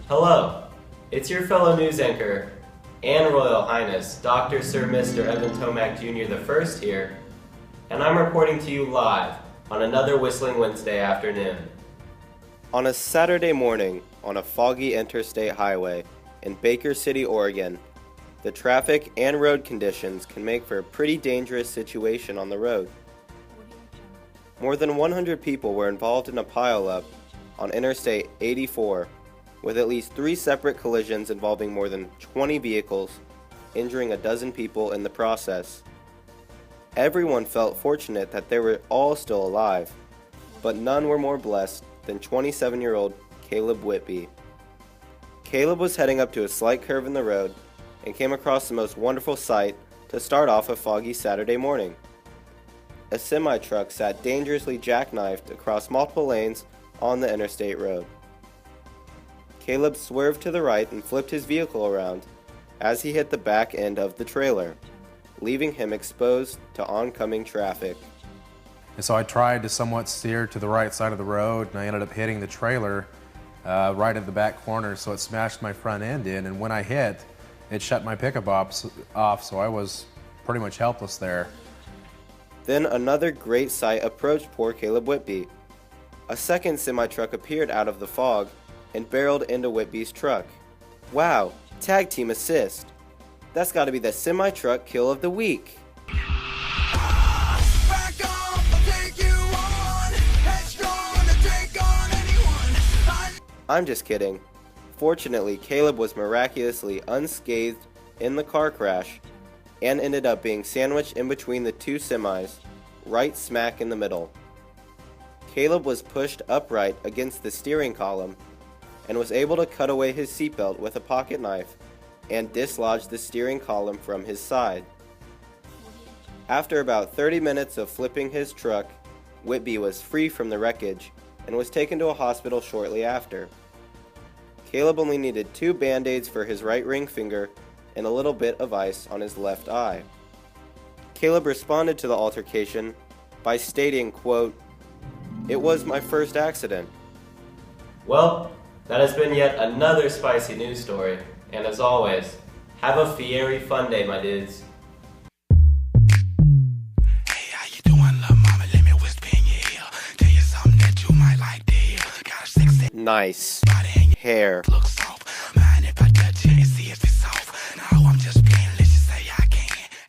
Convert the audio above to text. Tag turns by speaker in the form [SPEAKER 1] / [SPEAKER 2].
[SPEAKER 1] Hello, it's your fellow news anchor and Royal Highness, Dr. Sir Mr. Evan Tomak Jr. the First here, and I'm reporting to you live on another Whistling Wednesday afternoon. On a Saturday morning on a foggy interstate highway in Baker City, Oregon, the traffic and road conditions can make for a pretty dangerous situation on the road. More than 100 people were involved in a pileup on Interstate 84, with at least 3 separate collisions involving more than 20 vehicles, injuring a dozen people in the process. Everyone felt fortunate that they were all still alive, but none were more blessed than 27-year-old Caleb Whitby. Caleb was heading up to a slight curve in the road and came across the most wonderful sight to start off a foggy Saturday morning. A semi-truck sat dangerously jackknifed across multiple lanes on the interstate road. Caleb swerved to the right and flipped his vehicle around as he hit the back end of the trailer, leaving him exposed to oncoming traffic.
[SPEAKER 2] And so I tried to somewhat steer to the right side of the road, and I ended up hitting the trailer right at the back corner, so it smashed my front end in, and when I hit, it shut my pickup off, so I was pretty much helpless there.
[SPEAKER 1] Then another great sight approached poor Caleb Whitby. A second semi-truck appeared out of the fog and barreled into Whitby's truck. Wow, tag team assist. That's gotta be the semi-truck kill of the week. I'm just kidding. Fortunately, Caleb was miraculously unscathed in the car crash and ended up being sandwiched in between the 2 semis, right smack in the middle. Caleb was pushed upright against the steering column and was able to cut away his seatbelt with a pocket knife and dislodge the steering column from his side. After about 30 minutes of flipping his truck, Whitby was free from the wreckage and was taken to a hospital shortly after. Caleb only needed 2 band-aids for his right ring finger and a little bit of ice on his left eye. Caleb responded to the altercation by stating, quote, "It was my first accident." Well, that has been yet another spicy news story, and as always, have a fiery fun day, my dudes.
[SPEAKER 3] Hey, how you doing, little mama? Let me whisper in your ear. Tell you something that you might like to hear. Got a sexy
[SPEAKER 1] Nice
[SPEAKER 3] body and your
[SPEAKER 1] hair.
[SPEAKER 3] looks